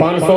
500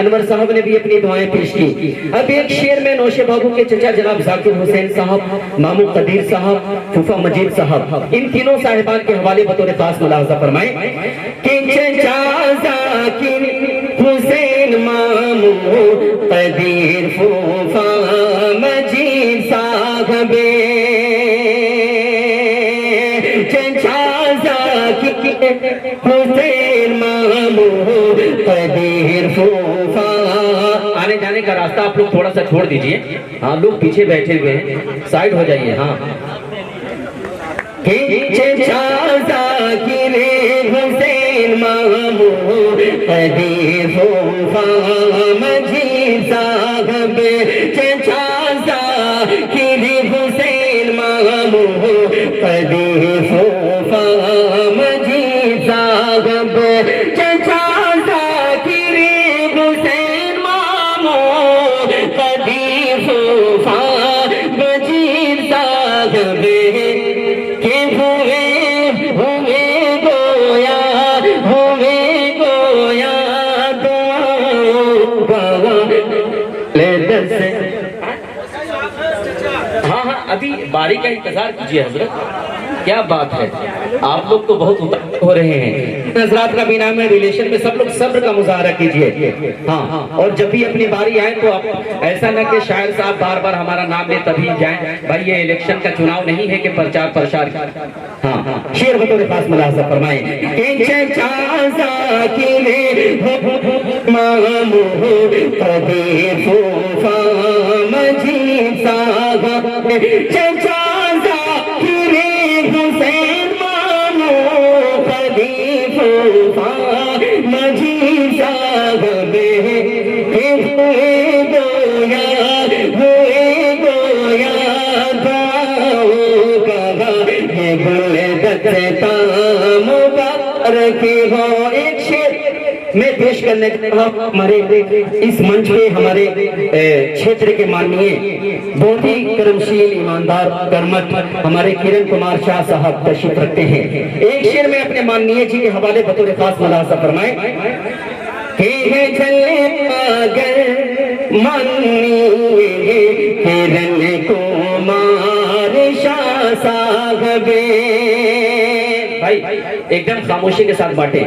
انور صاحب نے بھی اپنی دعائیں پیش کی. اب ایک شعر میں نوشے بابو کے چچا جناب ذاکر حسین صاحب، مامو قدیر صاحب، پھوپھا مجید صاحب، ان تینوں صاحبان کے حوالے بطور خاص ملاحظہ فرمائیں کہ چچا ذاکر حسین، مامو قدیر، پھوپھا مجید صاحب، چچا ذاکر حسین، مامو قدیر، پھوپھا. آنے جانے کا راستہ آپ لوگ تھوڑا سا چھوڑ دیجئے. ہاں لوگ پیچھے بیٹھے ہوئے ہیں، سائیڈ ہو جائیے. ہاں چچا ذاکر حسین، مامو قدیر، پھوپھا مجید صاحب، چچا ذاکر حسین، مامو قدیر، پھوپھا مجید صاحب، چچا ذاکر حسین، مامو قدیر، پھوپھا مجید صاحب، ابھی باری کا انتظار کیجئے حضرت. کیا بات ہے، آپ لوگ تو بہت اتر ہو رہے ہیں. حضرات کا بھی نام ہے، ریلیشن میں سب لوگ صبر کا مظاہرہ کیجئے. ہاں اور جب بھی اپنی باری آئے تو آپ ایسا نہ کہ شاعر صاحب بار بار ہمارا نام لے تبھی جائیں. بھائی یہ الیکشن کا چناؤ نہیں ہے کہ پرچار پرشار. ہاں شعر بطور خاص ملاحظہ فرمائیں کہ چچا ذاکر مامو قدیر، پھوپھا مجید صاحب، چچا ذاکر حسین، مامو قدیر، پھوپھا مجید صاحب، ہوئے گویا دعاؤں کا یہ گلدستہ مبارک ہو. ایک شعر میں پیش کرنے کے بعد ہمارے اس منچ پہ ہمارے چھیتر کے ماننیے بہت ہی کرمشیل، ایماندار، کرمٹ ہمارے کرن کمار شاہ صاحب تشریف رکھتے ہیں. ایک شعر میں اپنے ماننیے جی کے حوالے بطور خاص ملاحظہ فرمائیں کہ چلے اگر ماننیے کرن کمار شاہ صاحب. بھائی ایک دم خاموشی کے ساتھ بانٹے.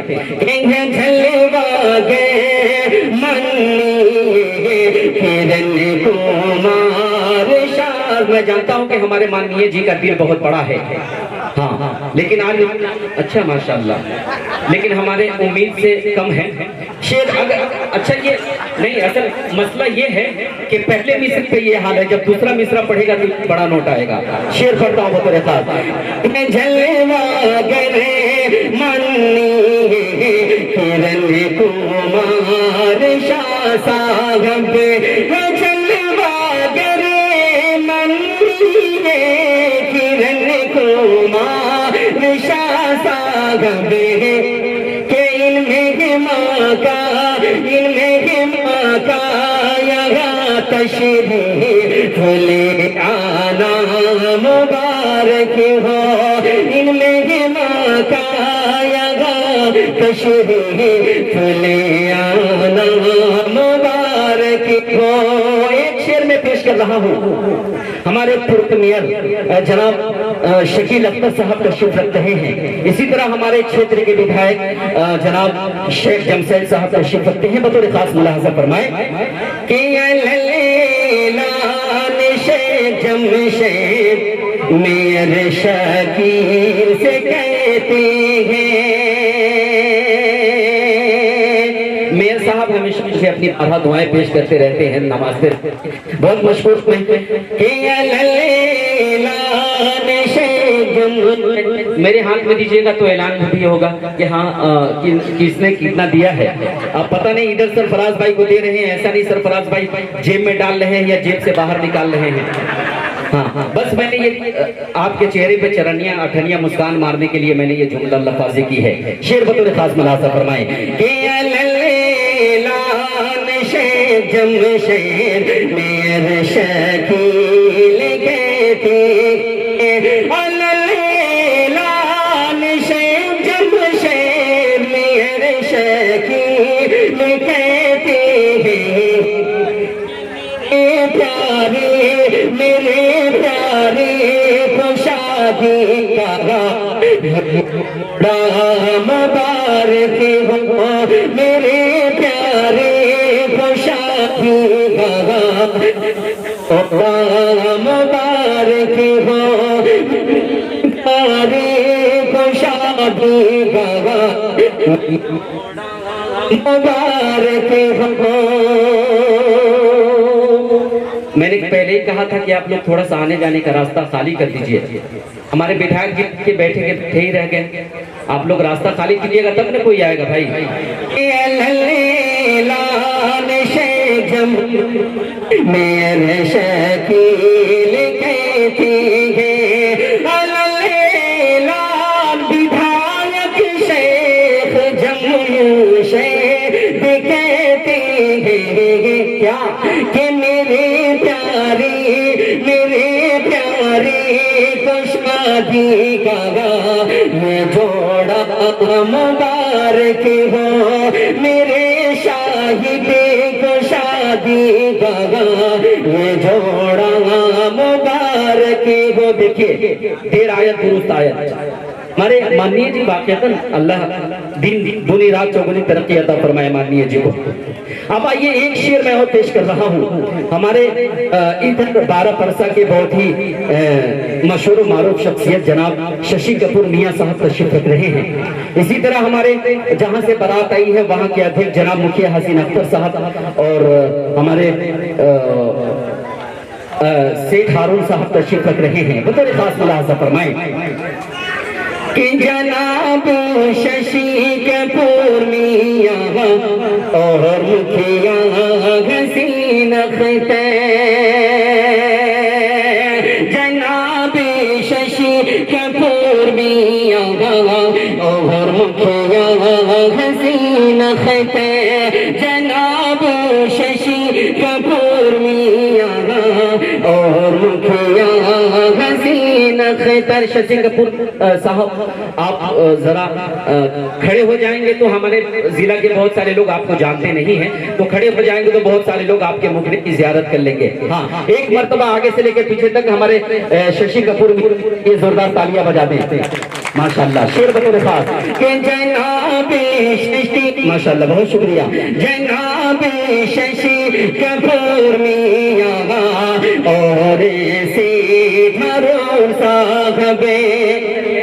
میں جانتا ہوں کہ ہمارے ماننیے جی کا دل بہت بڑا ہے. ہاں لیکن آج اچھا ماشاءاللہ، لیکن ہمارے امید سے کم ہے. شعر اگر اچھا یہ نہیں، اصل مسئلہ یہ ہے کہ پہلے مصرع پہ یہ حال ہے، جب دوسرا مصرع پڑھے گا تو بڑا نوٹ آئے گا. شعر پڑھتا ہوں بطور خاص. جلوہ گرے ماننیے کرن کمار شاہ صاحب، جلوہ گرے ماننیے کرن کمار شاہ صاحب، کہ ان میں ماں کا یہاں تشریف لے آنا مبارک ہو. ان میں ماں کا یہاں تشریف لے آنا مبارک ہو. ایک شعر میں پیش کر رہا ہوں، ہمارے پرتمیر جناب شکیل اختر صاحب تشریف رکھ رہے ہیں. اسی طرح ہمارے چھیتر کے ودھائک جناب شیخ جمشید صاحب تشریف رکھتے ہیں. بطور خاص ملاحظہ فرمائیں کہ لان شیخ جمشید میرے شکیل سے کہتے ہیں. میاں صاحب ہمیشہ مجھے اپنی آدھا دعائیں پیش کرتے رہتے ہیں نماز پہ، بہت مشہور میں کہ میرے ہاتھ میں دیجئے گا تو اعلان بھی ہوگا کہ ہاں کس نے کتنا دیا ہے. اب پتہ نہیں ادھر سرفراز بھائی کو دے رہے ہیں، ایسا نہیں سرفراز بھائی جیب میں ڈال رہے ہیں یا جیب سے باہر نکال رہے ہیں. ہاں بس میں نے یہ آپ کے چہرے پہ چرنیاں اٹھنیاں مسکان مارنے کے لیے میں نے یہ جملہ لفاظی کی ہے. شعر بطور خاص ملاحظہ فرمائیں کہ شیخ جمشید میرے شکیل کہتے شیخ جمشید میرے شکیل کہتے شادی کا مبارک ہو میرے پیارے کو شادی کا مبارک ہو پیارے کو شادی کا مبارک ہو۔ میں نے پہلے ہی کہا تھا کہ آپ لوگ تھوڑا سا آنے جانے کا راستہ خالی کر دیجئے، ہمارے بٹھاک جی کے بیٹھے کے تھے ہی رہ گئے، آپ لوگ راستہ خالی کیجئے گا تب نہ کوئی آئے گا بھائی۔ میرے شکیل کہتی ہے بدھایک شیخ جمشید کہتے ہیں کیا کہ میرے پیاری کو شادی کا میں جوڑا مبارک ہو میرے شاہد کو شادی کا میں جوڑا مبارک ہو۔ دیکھیے دیر آیت درست آیت، ہمارے مانیے جی واقعتاً اللہ دنی رات چوگنی ترقی عطا فرمائے مانیے جی کو۔ اب آئیے ایک شعر میں اور پیش کر رہا ہوں، ہمارے ادھر بارہ پرسہ کے بہت ہی مشہور و معروف شخصیت جناب ششی کپور میاں صاحب تشریف رکھ رہے ہیں، اسی طرح ہمارے جہاں سے بارات آئی ہے وہاں کے ادھیک جناب مکھیا حسین اختر صاحب اور ہمارے سیٹھ ہارون صاحب تشریف رکھ رہے ہیں، بطور خاص ملاحظہ فرمائیں کہ جناب ششی کپور میاں اور مکھیا حسین اختر، جناب ششی کپور میاں اور مکھیا حسین اختر، جناب ششی کپور میاں اور مکھیا حسین اختر۔ ششی کپور صاحب آپ ذرا کھڑے ہو جائیں گے تو ہمارے ضلع کے بہت سارے لوگ آپ کو جانتے نہیں ہیں، تو کھڑے ہو جائیں گے تو بہت سارے لوگ آپ کے مقبرے کی زیارت کر لیں گے۔ ہاں ایک مرتبہ آگے سے لے کے پیچھے تک ہمارے ششی کپور یہ زوردار تالیاں بجا دیں ماشاءاللہ۔ شعر بطور خاص کہ جناب ششی، ماشاءاللہ بہت شکریہ، جناب ششی کپور میاں اور سیٹھ ہارون صاحب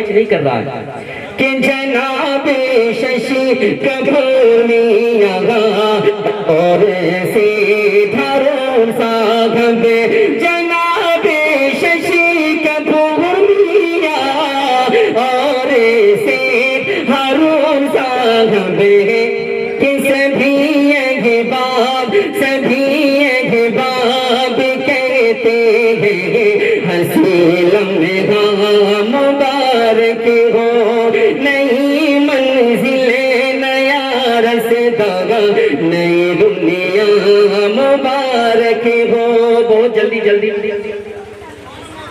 نہیں کر رہا ہے کہ جناب ششی کپور میاں اور سیٹھ ہارون صاحب، جناب ششی کپور میاں اور سیٹھ ہارون صاحب کہ سبھی احباب کہتے ہیں ہنسی لمحہ مبارک ہو نئی منزل نیا رسدہ نئی دنیا مبارک ہو۔ بہت جلدی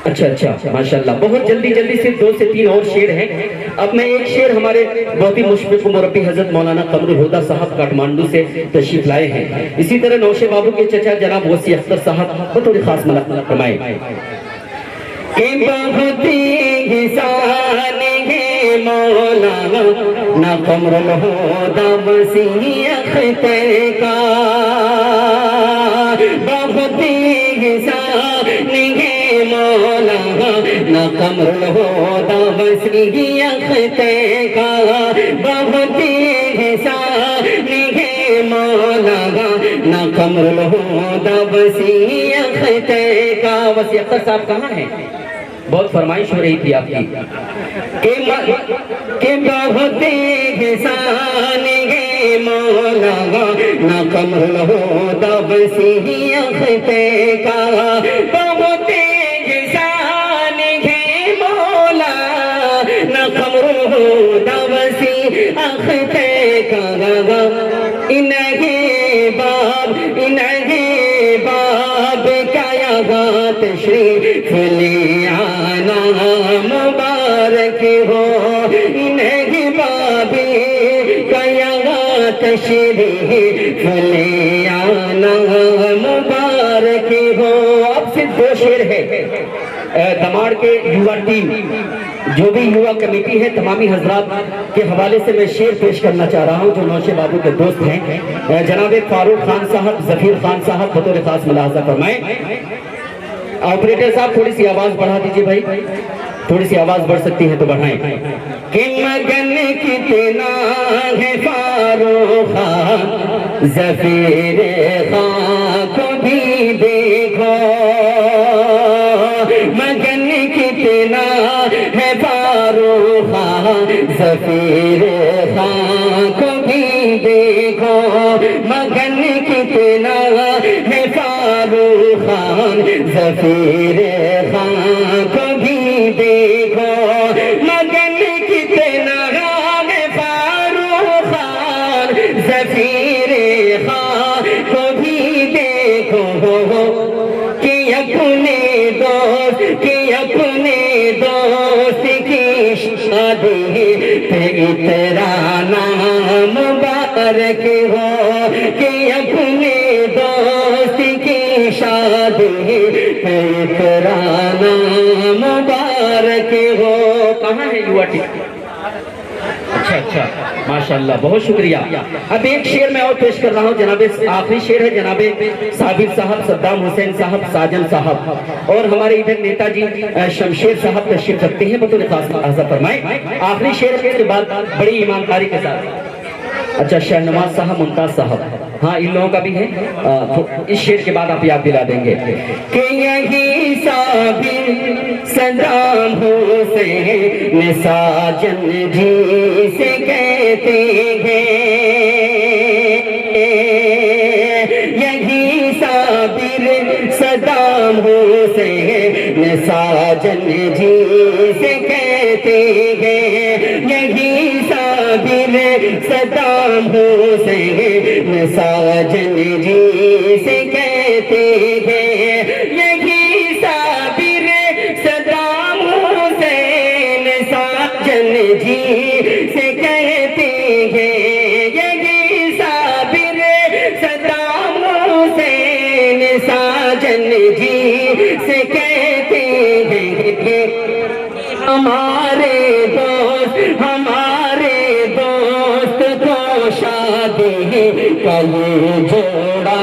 اچھا ماشاءاللہ، بہت جلدی صرف 2 سے 3 اور شعر ہیں۔ اب میں ایک شعر ہمارے بہت ہی مشفق و مربی حضرت مولانا قمر الہدیٰ صاحب کاٹمانڈو سے تشریف لائے ہیں، اسی طرح نوشے بابو کے چچا جناب غوثی اختر صاحب بطور خاص ملک فرمائے کہ بہت احسان ہے مولانا قمر الہدیٰ وسیع اختر کا، بہت احسان ہے مولانا قمر الہدیٰ وسیع اختر کا، بہت احسان ہے مولانا قمر الہدیٰ وسیع اختر کا۔ وسیع اختر صاحب کہاں ہیں؟ بہت فرمائش ہو رہی تھی آپ کی کہ بہت احسان ہے مولانا قمر الہدیٰ وسیع اختر کا، بہت احسان ہے مولانا قمر الہدیٰ وسیع اختر کا، انہیں باب کا یہاں تشریف لے آنا مبارک ہو، انہیں باب کا یہاں تشریف لے آنا مبارک ہو۔ اب صرف 2 شعر ہے، دماڑ کے یووا ٹیم جو بھی یووا کمیٹی ہے تمامی حضرات کے حوالے سے میں شعر پیش کرنا چاہ رہا ہوں جو نوشے بابو کے دوست ہیں جناب فاروق خان صاحب ظفیر خان صاحب بطور خاص ملاحظہ فرمائیں آپریٹر صاحب تھوڑی سی آواز بڑھا دیجئے بھائی تھوڑی سی آواز بڑھ سکتی ہے تو بڑھائیں کہ مگن کتنا ہے فاروق خان ظفیر خان کو بھی دیکھو مگن کتنا ہے فاروق خان ظفیر خان کو بھی دیکھو مگن کتنا ہے فاروق خان ظفیر خان کو بھی دیکھو مگن کتنا ہے فاروق خان ظفیر خان کو بھی دیکھو کہ اپنے دوست کی شادی پہ اترانا مبارک ہو کہ اپنے دوست کی شادی پہ اترانا مبارک ہو کہاں ہے یووا ٹیم اچھا ماشاءاللہ بہت شکریہ اب ایک شعر میں اور پیش کر رہا ہوں جناب آخری شعر ہے جناب صابر صاحب صدام حسین صاحب ساجن صاحب اور ہمارے ادھر نیتا جی شمشیر صاحب تشریف رکھتے ہیں بطور خاص ملاحظہ فرمائیں آخری شعر کے بعد بڑی ایمانداری کے ساتھ اچھا شہنواز صاحب ممتاز صاحب ہاں ان لوگوں کا بھی ہے اس شعر کے بعد آپ یاد دلا دیں گے کہ یہی صابر صدام حسین ساجن جی سے کہتے ہیں یہی صابر صدام حسین ساجن جی سے کہتے ہیں یہی صابر صدام حسین ساجن جی سے کہتے ہیں یہی صابر صدام حسین ساجن جی سے کہتے ہیں یہی صابر صدام حسین ساجن جی سے کہتے ہیں ہمارے دوست کو شادی کا یہ جوڑا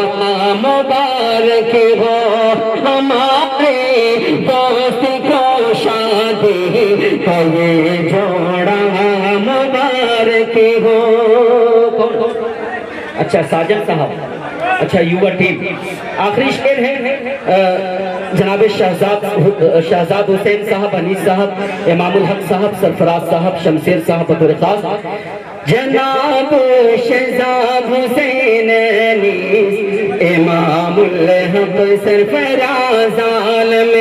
مبارک ہو ہمارے دوست کو شادی کا یہ جوڑا مبارک ہو اچھا ساجن صاحب اچھا یووا ٹیم آخری شعر ہے جناب شہزاد حسین صاحب انیس صاحب امام الحق صاحب سرفراز صاحب شمشیر صاحب بطور خاص جناب شہزاد حسین انیس امام الحق سرفراز عالم